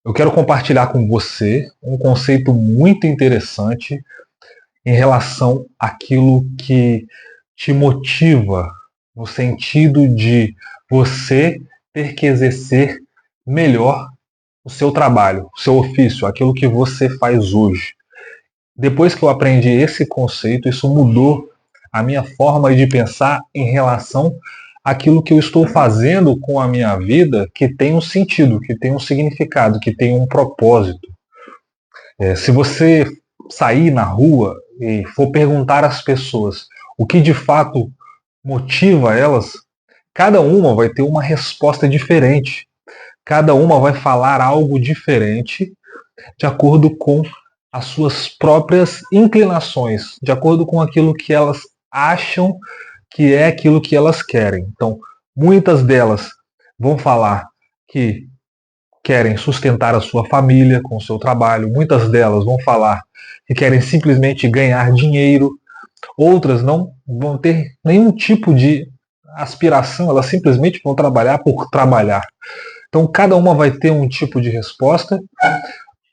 eu quero compartilhar com você um conceito muito interessante em relação àquilo que te motiva, no sentido de você ter que exercer melhor o seu trabalho, o seu ofício, aquilo que você faz hoje. Depois que eu aprendi esse conceito, isso mudou a minha forma de pensar em relação àquilo que eu estou fazendo com a minha vida, que tem um sentido, que tem um significado, que tem um propósito. Se você sair na rua e for perguntar às pessoas o que de fato motiva elas, cada uma vai ter uma resposta diferente. Cada uma vai falar algo diferente de acordo com as suas próprias inclinações, de acordo com aquilo que elas acham que é aquilo que elas querem. Então, muitas delas vão falar que querem sustentar a sua família com o seu trabalho, muitas delas vão falar que querem simplesmente ganhar dinheiro, outras não vão ter nenhum tipo de aspiração, elas simplesmente vão trabalhar por trabalhar. Então, cada uma vai ter um tipo de resposta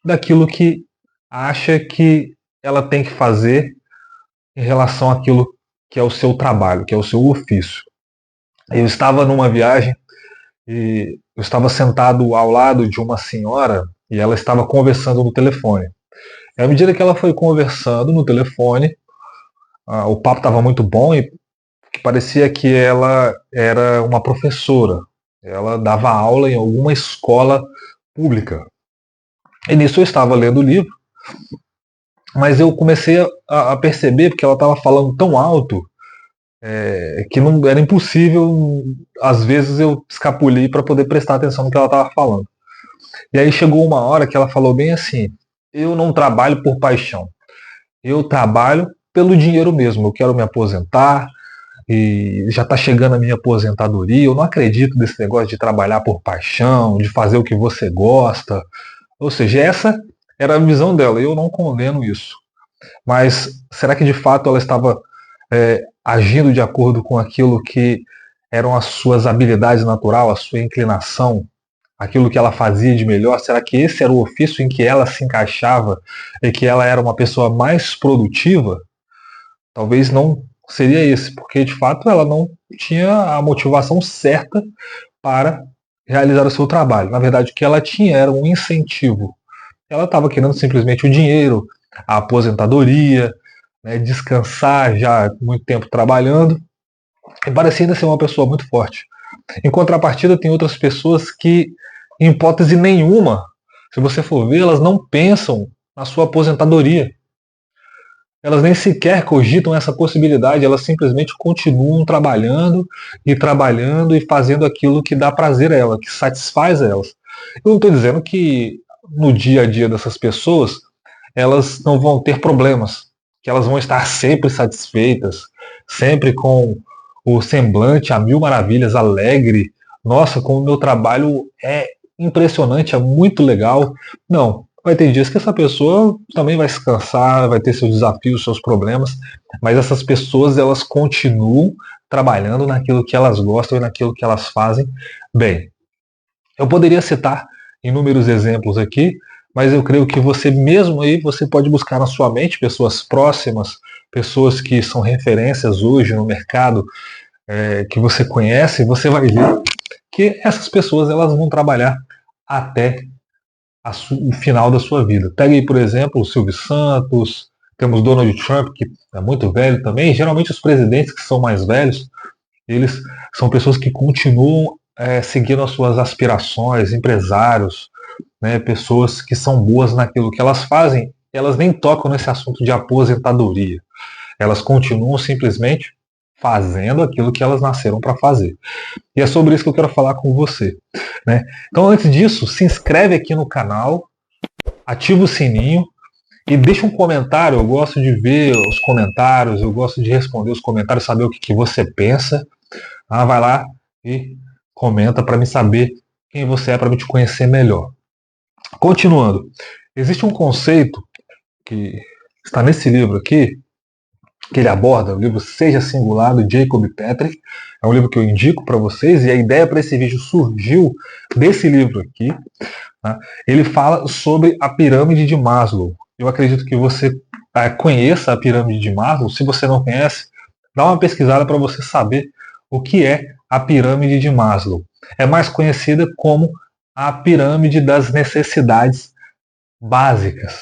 daquilo que acha que ela tem que fazer em relação àquilo que é o seu trabalho, que é o seu ofício. Eu estava numa viagem e eu estava sentado ao lado de uma senhora e ela estava conversando no telefone. E à medida que ela foi conversando no telefone, o papo estava muito bom e parecia que ela era uma professora. Ela dava aula em alguma escola pública. E nisso eu estava lendo o livro, mas eu comecei a perceber, porque ela estava falando tão alto, que não era impossível, às vezes, eu escapulir para poder prestar atenção no que ela estava falando. E aí chegou uma hora que ela falou bem assim: eu não trabalho por paixão, eu trabalho pelo dinheiro mesmo, eu quero me aposentar, e já está chegando a minha aposentadoria, eu não acredito nesse negócio de trabalhar por paixão, de fazer o que você gosta. Ou seja, essa era a visão dela, e eu não condeno isso. Mas será que de fato ela estava agindo de acordo com aquilo que eram as suas habilidades naturais, a sua inclinação, aquilo que ela fazia de melhor? Será que esse era o ofício em que ela se encaixava e que ela era uma pessoa mais produtiva? Talvez não seria esse, porque de fato ela não tinha a motivação certa para realizar o seu trabalho. Na verdade, o que ela tinha era um incentivo. Ela estava querendo simplesmente o dinheiro, a aposentadoria, né, descansar já muito tempo trabalhando, e parecia ainda ser uma pessoa muito forte. Em contrapartida, tem outras pessoas que, em hipótese nenhuma, se você for ver, elas não pensam na sua aposentadoria. Elas nem sequer cogitam essa possibilidade, elas simplesmente continuam trabalhando e fazendo aquilo que dá prazer a elas, que satisfaz a elas. Eu não estou dizendo que no dia a dia dessas pessoas elas não vão ter problemas, que elas vão estar sempre satisfeitas, sempre com o semblante a mil maravilhas, alegre. Nossa, como o meu trabalho é impressionante, é muito legal. Não, vai ter dias que essa pessoa também vai se cansar, vai ter seus desafios, seus problemas, mas essas pessoas elas continuam trabalhando naquilo que elas gostam e naquilo que elas fazem bem. Eu poderia citar inúmeros exemplos aqui, mas eu creio que você mesmo aí, você pode buscar na sua mente pessoas próximas, pessoas que são referências hoje no mercado, que você conhece, e você vai ver que essas pessoas elas vão trabalhar até o final da sua vida. Pega aí, por exemplo, o Silvio Santos, temos Donald Trump, que é muito velho também. Geralmente os presidentes que são mais velhos, eles são pessoas que continuam seguindo as suas aspirações, empresários, né, pessoas que são boas naquilo que elas fazem, elas nem tocam nesse assunto de aposentadoria. Elas continuam simplesmente fazendo aquilo que elas nasceram para fazer. E é sobre isso que eu quero falar com você, né? Então, antes disso, se inscreve aqui no canal, ativa o sininho e deixa um comentário. Eu gosto de ver os comentários, eu gosto de responder os comentários, saber o que você pensa. Vai lá e comenta para me saber quem você é, para me te conhecer melhor. Continuando, existe um conceito que está nesse livro aqui, que ele aborda, o livro Seja Singular, do Jacob Petrie. É um livro que eu indico para vocês, e a ideia para esse vídeo surgiu desse livro aqui. Tá? Ele fala sobre a pirâmide de Maslow. Eu acredito que você conheça a pirâmide de Maslow. Se você não conhece, dá uma pesquisada para você saber o que é a pirâmide de Maslow. É mais conhecida como a pirâmide das necessidades básicas.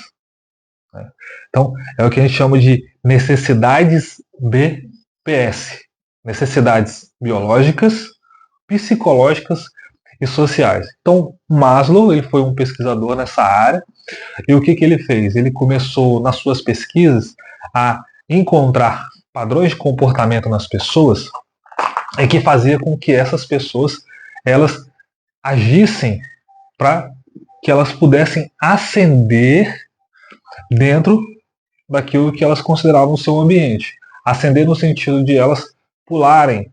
Né? Então, é o que a gente chama de necessidades BPS. Necessidades biológicas, psicológicas e sociais. Então, Maslow ele foi um pesquisador nessa área e o que ele fez? Ele começou nas suas pesquisas a encontrar padrões de comportamento nas pessoas e que fazia com que essas pessoas elas agissem para que elas pudessem ascender dentro daquilo que elas consideravam seu ambiente. Ascender no sentido de elas pularem,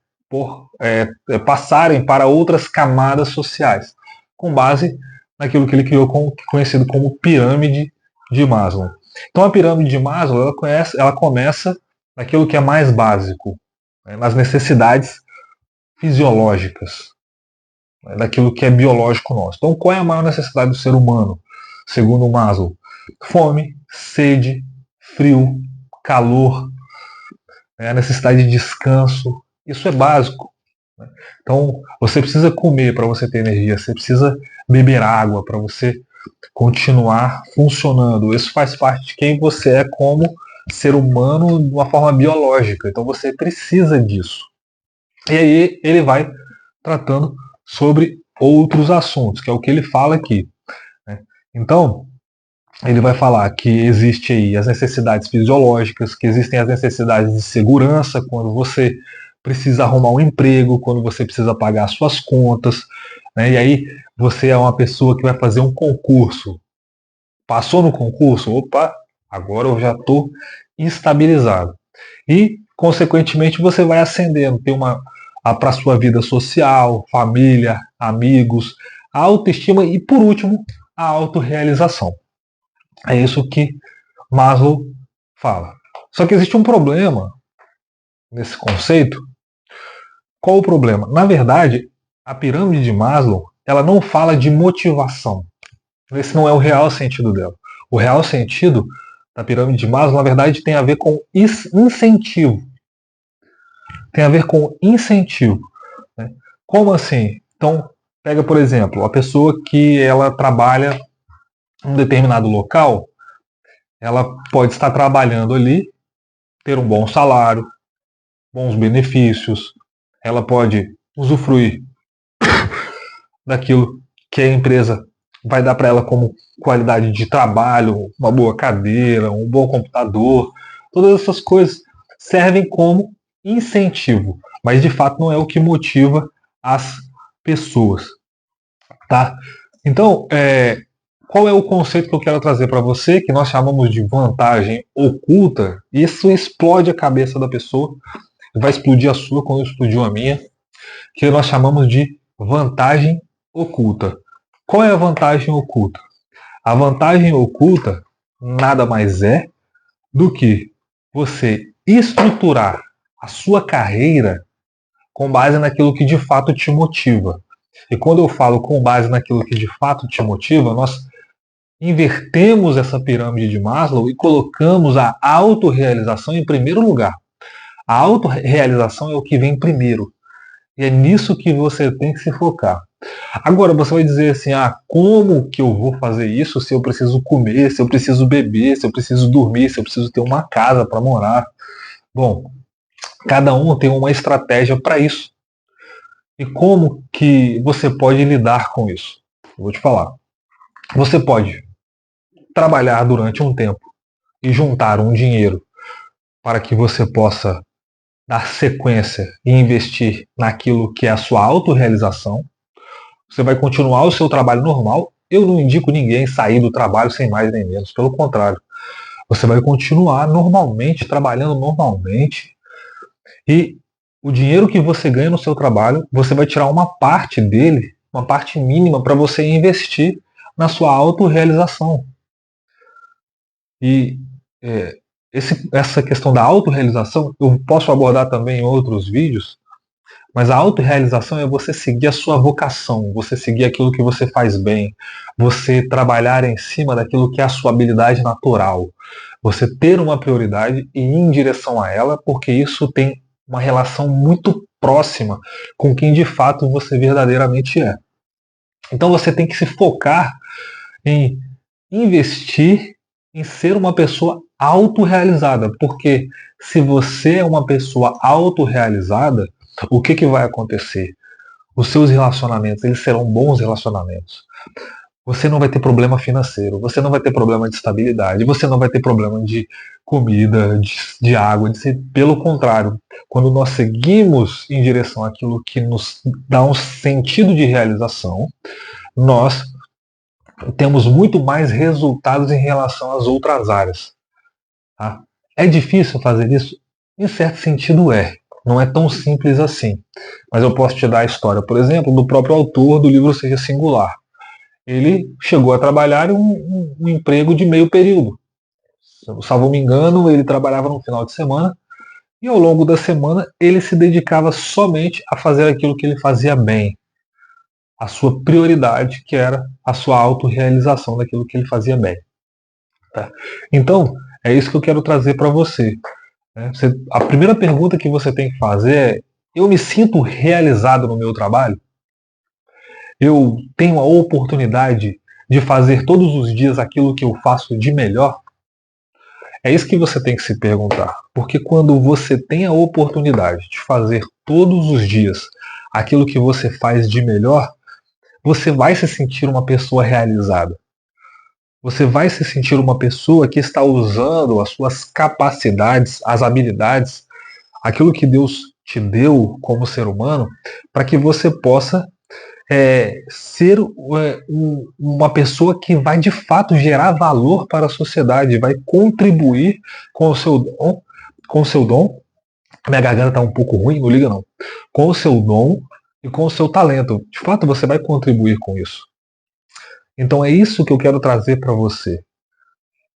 passarem para outras camadas sociais, com base naquilo que ele criou conhecido como pirâmide de Maslow. Então a pirâmide de Maslow ela começa naquilo que é mais básico, nas necessidades fisiológicas, daquilo que é biológico nosso. Então qual é a maior necessidade do ser humano, segundo Maslow? Fome, sede, frio, calor, a necessidade de descanso. Isso é básico. Então, você precisa comer para você ter energia, você precisa beber água para você continuar funcionando. Isso faz parte de quem você é como ser humano de uma forma biológica. Então, você precisa disso. E aí, ele vai tratando sobre outros assuntos, que é o que ele fala aqui. Então, ele vai falar que existe aí as necessidades fisiológicas, que existem as necessidades de segurança, quando você precisa arrumar um emprego, quando você precisa pagar suas contas, né? E aí você é uma pessoa que vai fazer um concurso. Passou no concurso? Opa, agora eu já estou estabilizado. E, consequentemente, você vai ascendendo, ter para a sua vida social, família, amigos, a autoestima e, por último, a autorrealização. É isso que Maslow fala. Só que existe um problema nesse conceito. Qual o problema? Na verdade, a pirâmide de Maslow ela não fala de motivação. Esse não é o real sentido dela. O real sentido da pirâmide de Maslow, na verdade, tem a ver com incentivo. Tem a ver com incentivo. Né? Como assim? Então, pega, por exemplo, a pessoa que ela trabalha em um determinado local, ela pode estar trabalhando ali, ter um bom salário, bons benefícios, ela pode usufruir daquilo que a empresa vai dar para ela como qualidade de trabalho, uma boa cadeira, um bom computador. Todas essas coisas servem como incentivo, mas de fato não é o que motiva as pessoas. Tá? Então, qual é o conceito que eu quero trazer para você, que nós chamamos de vantagem oculta? Isso explode a cabeça da pessoa, vai explodir a sua quando explodiu a minha, que nós chamamos de vantagem oculta. Qual é a vantagem oculta? A vantagem oculta nada mais é do que você estruturar a sua carreira com base naquilo que de fato te motiva. E quando eu falo com base naquilo que de fato te motiva, nós invertemos essa pirâmide de Maslow e colocamos a autorrealização em primeiro lugar. A autorrealização é o que vem primeiro. E é nisso que você tem que se focar. Agora você vai dizer assim, como que eu vou fazer isso se eu preciso comer, se eu preciso beber, se eu preciso dormir, se eu preciso ter uma casa para morar? Bom, cada um tem uma estratégia para isso. E como que você pode lidar com isso? Eu vou te falar. Você pode trabalhar durante um tempo e juntar um dinheiro para que você possa dar sequência e investir naquilo que é a sua autorrealização. Você vai continuar o seu trabalho normal. Eu não indico ninguém sair do trabalho sem mais nem menos. Pelo contrário, você vai continuar normalmente, trabalhando normalmente. E o dinheiro que você ganha no seu trabalho, você vai tirar uma parte dele, uma parte mínima, para você investir na sua autorrealização. E essa questão da autorrealização, eu posso abordar também em outros vídeos, Mas a autorrealização é você seguir a sua vocação, você seguir aquilo que você faz bem, você trabalhar em cima daquilo que é a sua habilidade natural, você ter uma prioridade e ir em direção a ela, porque isso tem uma relação muito próxima com quem de fato você verdadeiramente é. Então você tem que se focar em investir em ser uma pessoa autorrealizada, porque se você é uma pessoa autorrealizada, o que vai acontecer? Os seus relacionamentos, eles serão bons relacionamentos. Você não vai ter problema financeiro, você não vai ter problema de estabilidade, você não vai ter problema de comida, de água, pelo contrário, quando nós seguimos em direção àquilo que nos dá um sentido de realização, nós temos muito mais resultados em relação às outras áreas. Tá? É difícil fazer isso? Em certo sentido é. Não é tão simples assim. Mas eu posso te dar a história, por exemplo, do próprio autor do livro Seja Singular. Ele chegou a trabalhar em um emprego de meio período. Se eu não me engano, ele trabalhava no final de semana e ao longo da semana ele se dedicava somente a fazer aquilo que ele fazia bem. A sua prioridade, que era a sua autorrealização daquilo que ele fazia bem. Tá? Então, é isso que eu quero trazer para você. A primeira pergunta que você tem que fazer é: eu me sinto realizado no meu trabalho? Eu tenho a oportunidade de fazer todos os dias aquilo que eu faço de melhor? É isso que você tem que se perguntar. Porque quando você tem a oportunidade de fazer todos os dias aquilo que você faz de melhor, você vai se sentir uma pessoa realizada. Você vai se sentir uma pessoa que está usando as suas capacidades, as habilidades, aquilo que Deus te deu como ser humano, para que você possa ser uma pessoa que vai de fato gerar valor para a sociedade, vai contribuir com o seu dom, com o seu dom. Minha garganta está um pouco ruim, não liga não. Com o seu dom e com o seu talento. De fato, você vai contribuir com isso. Então é isso que eu quero trazer para você.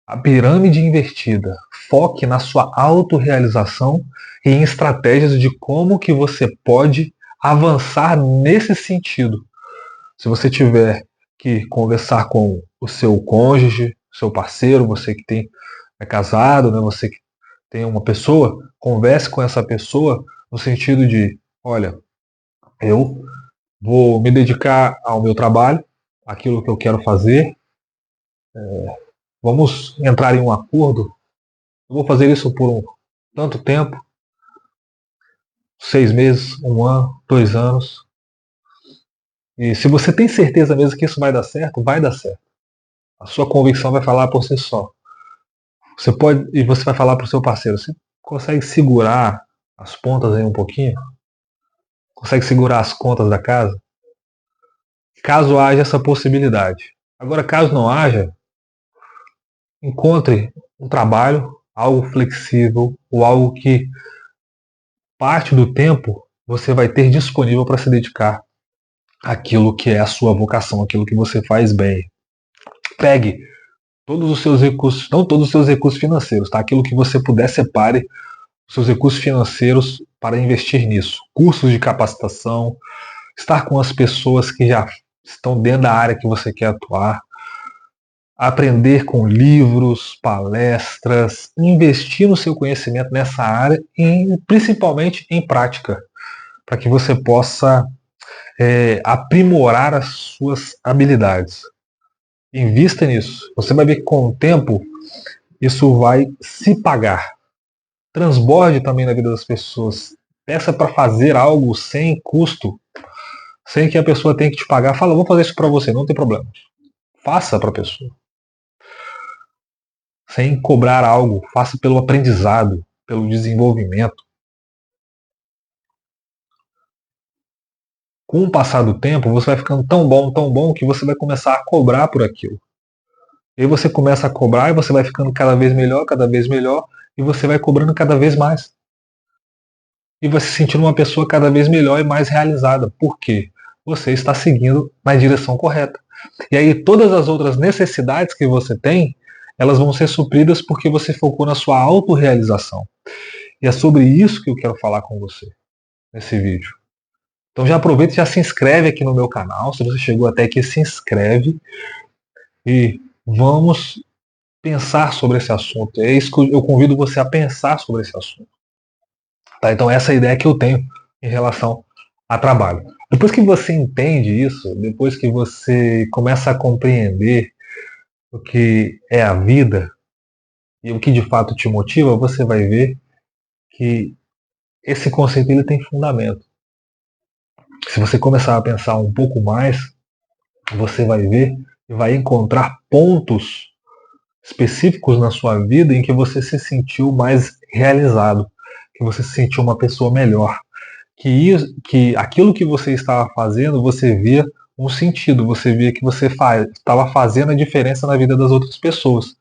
A pirâmide invertida. Foque na sua autorrealização e em estratégias de como que você pode avançar nesse sentido. Se você tiver que conversar com o seu cônjuge, seu parceiro, você que é casado, né, você que tem uma pessoa, converse com essa pessoa no sentido de: olha, eu vou me dedicar ao meu trabalho, aquilo que eu quero fazer, vamos entrar em um acordo, eu vou fazer isso por tanto tempo, 6 meses, 1 ano, 2 anos. E se você tem certeza mesmo que isso vai dar certo, vai dar certo. A sua convicção vai falar por si só. E você vai falar para o seu parceiro: você consegue segurar as pontas aí um pouquinho? Consegue segurar as contas da casa? Caso haja essa possibilidade. Agora, caso não haja, encontre um trabalho, algo flexível, ou algo que parte do tempo você vai ter disponível para se dedicar àquilo que é a sua vocação, aquilo que você faz bem. Pegue todos os seus recursos, não todos os seus recursos financeiros, tá? Aquilo que você puder, separe os seus recursos financeiros para investir nisso. Cursos de capacitação, estar com as pessoas que já estão dentro da área que você quer atuar, aprender com livros, palestras, investir no seu conhecimento nessa área e principalmente em prática, para que você possa aprimorar as suas habilidades. Invista nisso. Você vai ver que com o tempo isso vai se pagar. Transborde também na vida das pessoas. Peça para fazer algo sem custo, sem que a pessoa tenha que te pagar. Fala: vou fazer isso para você, não tem problema. Faça para a pessoa. Sem cobrar algo, faça pelo aprendizado, pelo desenvolvimento. Com o passar do tempo, você vai ficando tão bom, que você vai começar a cobrar por aquilo. E aí você começa a cobrar e você vai ficando cada vez melhor, e você vai cobrando cada vez mais. E vai se sentindo uma pessoa cada vez melhor e mais realizada. Por quê? Você está seguindo na direção correta. E aí todas as outras necessidades que você tem, elas vão ser supridas porque você focou na sua autorrealização. E é sobre isso que eu quero falar com você nesse vídeo. Então já aproveita e já se inscreve aqui no meu canal. Se você chegou até aqui, se inscreve e vamos pensar sobre esse assunto. É isso que eu convido você a pensar sobre esse assunto. Tá? Então essa é a ideia que eu tenho em relação a trabalho. Depois que você entende isso, depois que você começa a compreender o que é a vida e o que de fato te motiva, você vai ver que esse conceito ele tem fundamento. Se você começar a pensar um pouco mais, você vai ver e vai encontrar pontos específicos na sua vida em que você se sentiu mais realizado, que você se sentiu uma pessoa melhor, que aquilo que você estava fazendo, você via um sentido, você via que você estava fazendo a diferença na vida das outras pessoas.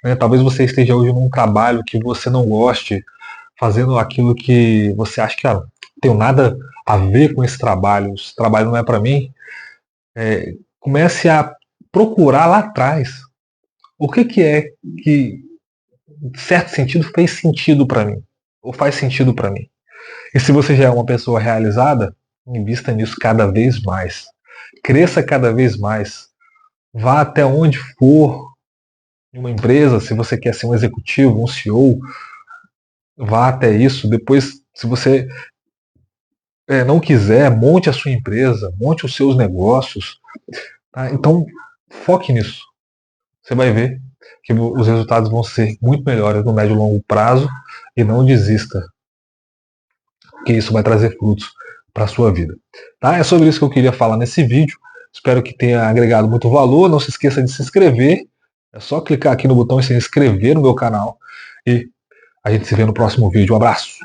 Né? Talvez você esteja hoje num trabalho que você não goste, fazendo aquilo que você acha que não tem nada a ver com esse trabalho não é para mim. Comece a procurar lá atrás o que é que, em certo sentido, fez sentido para mim, ou faz sentido para mim. E se você já é uma pessoa realizada, invista nisso cada vez mais. Cresça cada vez mais. Vá até onde for em uma empresa, se você quer ser um executivo, um CEO, vá até isso. Depois, se você não quiser, monte a sua empresa, monte os seus negócios. Tá? Então, foque nisso. Você vai ver que os resultados vão ser muito melhores no médio e longo prazo e não desista, que isso vai trazer frutos para a sua vida. Tá? É sobre isso que eu queria falar nesse vídeo. Espero que tenha agregado muito valor. Não se esqueça de se inscrever. É só clicar aqui no botão e se inscrever no meu canal. E a gente se vê no próximo vídeo. Um abraço!